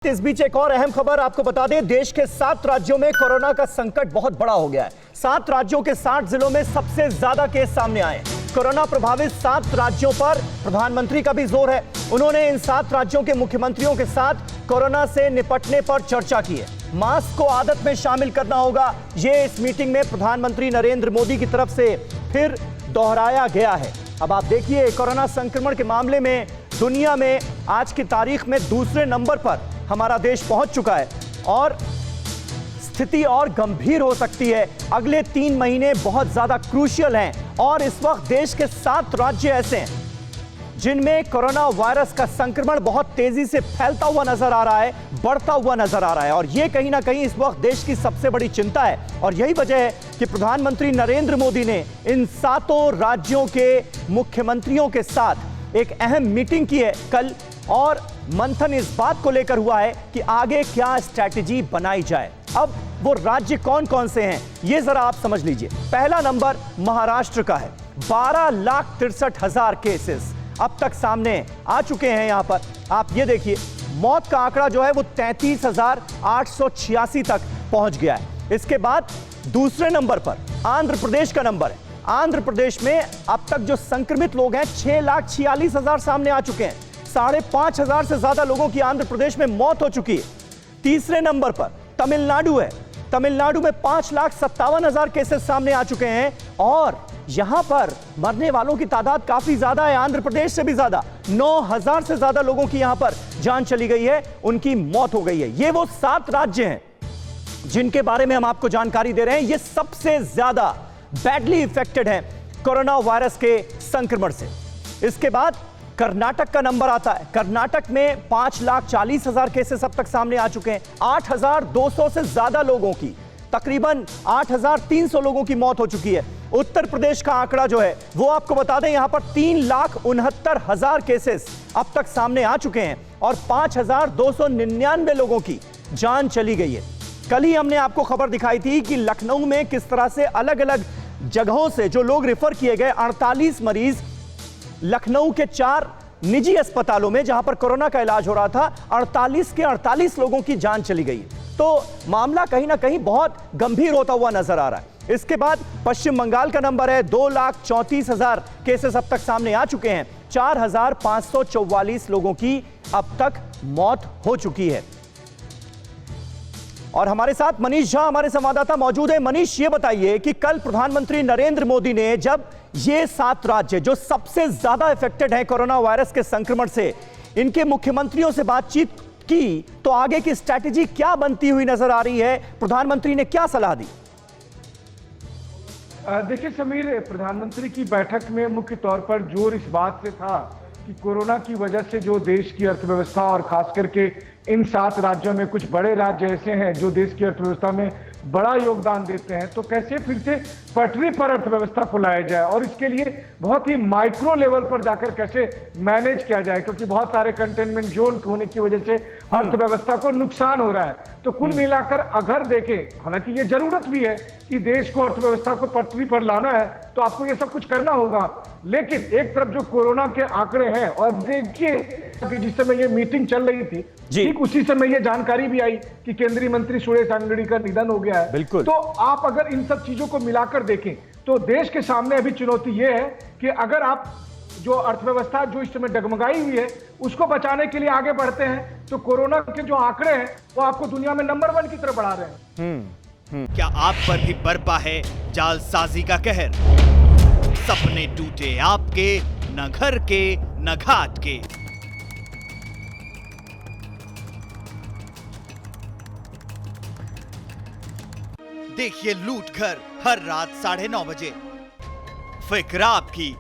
इस बीच एक और अहम खबर आपको बता दें, देश के 7 राज्यों में कोरोना का संकट बहुत बड़ा हो गया है। 7 राज्यों के 60 जिलों में सबसे ज्यादा केस सामने आए। कोरोना प्रभावित 7 राज्यों पर प्रधानमंत्री का भी जोर है। उन्होंने इन 7 राज्यों के मुख्यमंत्रियों के साथ कोरोना से निपटने पर चर्चा की है। मास्क को आदत में शामिल करना होगा, ये इस मीटिंग में प्रधानमंत्री नरेंद्र मोदी की तरफ से फिर दोहराया गया है। अब आप देखिए, कोरोना संक्रमण के मामले में दुनिया में आज की तारीख में दूसरे नंबर पर हमारा देश पहुंच चुका है और स्थिति और गंभीर हो सकती है। अगले 3 महीने बहुत ज्यादा क्रूशियल हैं और इस वक्त देश के 7 राज्य ऐसे हैं जिनमें कोरोना वायरस का संक्रमण बहुत तेजी से फैलता हुआ नजर आ रहा है, बढ़ता हुआ नजर आ रहा है और यह कहीं ना कहीं इस वक्त देश की सबसे बड़ी चिंता है। और यही वजह है कि प्रधानमंत्री नरेंद्र मोदी ने इन 7 राज्यों के मुख्यमंत्रियों के साथ एक अहम मीटिंग की है कल, और मंथन इस बात को लेकर हुआ है कि आगे क्या स्ट्रैटेजी बनाई जाए। अब वो राज्य कौन कौन से हैं ये जरा आप समझ लीजिए। पहला नंबर महाराष्ट्र का है। 12,63,000 केसेस अब तक सामने आ चुके हैं। यहां पर आप ये देखिए, मौत का आंकड़ा जो है वो 33,886 तक पहुंच गया है। इसके बाद दूसरे नंबर पर आंध्र प्रदेश का नंबर है। आंध्र प्रदेश में अब तक जो संक्रमित लोग हैं 6,46,000 सामने आ चुके हैं। 5,500 से ज्यादा लोगों की आंध्र प्रदेश में मौत हो चुकी है। तीसरे नंबर पर तमिलनाडु है। तमिलनाडु में 5,57,000 केसेस सामने आ चुके हैं और यहां पर मरने वालों की तादाद काफी ज्यादा है, आंध्र प्रदेश से भी ज्यादा। 9,000 से ज्यादा लोगों की यहां पर जान चली गई है, उनकी मौत हो गई है। ये वो 7 राज्य हैं जिनके बारे में हम आपको जानकारी दे रहे हैं। ये सबसे ज्यादा बैडली इफेक्टेड हैं कोरोना वायरस के संक्रमण से। इसके बाद कर्नाटक का नंबर आता है। कर्नाटक में 5,40,000 केसेस अब तक सामने आ चुके हैं। 8,200 से ज्यादा लोगों की, तकरीबन 8,300 लोगों की मौत हो चुकी है। उत्तर प्रदेश का आंकड़ा जो है वो आपको बता दें, यहां पर 3,69,000 केसेस अब तक सामने आ चुके हैं और 5,299 लोगों की जान चली गई है। कल ही हमने आपको खबर दिखाई थी कि लखनऊ में किस तरह से अलग अलग जगहों से जो लोग रेफर किए गए, 48 मरीज लखनऊ के 4 निजी अस्पतालों में जहां पर कोरोना का इलाज हो रहा था, 48 के 48 लोगों की जान चली गई। तो मामला कहीं ना कहीं बहुत गंभीर होता हुआ नजर आ रहा है। इसके बाद पश्चिम बंगाल का नंबर है। 2,34,000 केसेस अब तक सामने आ चुके हैं। 4,544 लोगों की अब तक मौत हो चुकी है। और हमारे साथ मनीष झा, हमारे संवाददाता मौजूद है। मनीष, ये बताइए कि कल प्रधानमंत्री नरेंद्र मोदी ने जब ये 7 राज्य जो सबसे ज्यादा इफेक्टेड हैं कोरोना वायरस के संक्रमण से, इनके मुख्यमंत्रियों से बातचीत की, तो आगे की स्ट्रैटेजी क्या बनती हुई नजर आ रही है? प्रधानमंत्री ने क्या सलाह दी? देखिए समीर, प्रधानमंत्री की बैठक में मुख्य तौर पर जोर इस बात से था कि कोरोना की वजह से जो देश की अर्थव्यवस्था, और खास करके इन 7 राज्यों में कुछ बड़े राज्य ऐसे हैं जो देश की अर्थव्यवस्था में बड़ा योगदान देते हैं, तो कैसे फिर से पटरी पर अर्थव्यवस्था को लाया जाए और इसके लिए बहुत ही माइक्रो लेवल पर जाकर कैसे मैनेज किया जाए, क्योंकि बहुत सारे कंटेनमेंट जोन होने की वजह से अर्थव्यवस्था को नुकसान हो रहा है। तो कुल मिलाकर अगर देखें, हालांकि ये जरूरत भी है कि देश को, अर्थव्यवस्था को पटरी पर लाना है तो आपको ये सब कुछ करना होगा, लेकिन एक तरफ जो कोरोना के आंकड़े हैं, और देखिए कि जिस समय ये मीटिंग चल रही थी ठीक उसी समय ये जानकारी भी आई कि केंद्रीय मंत्री सुरेश अंगड़ी का निधन हो गया है। बिल्कुल। तो आप अगर इन सब चीजों को मिलाकर देखें तो देश के सामने अभी चुनौती ये है कि अगर आप जो अर्थव्यवस्था जो इस समय डगमगाई हुई है उसको बचाने के लिए आगे बढ़ते हैं तो कोरोना के जो आंकड़े हैं वो आपको दुनिया में नंबर 1 की तरफ बढ़ा रहे हैं। क्या आप पर भी बरपा है जालसाजी का कहर? सपने टूटे आपके, न घर के न घाट के। देखिए लूट घर हर रात 9:30 बजे। फिक्र आपकी,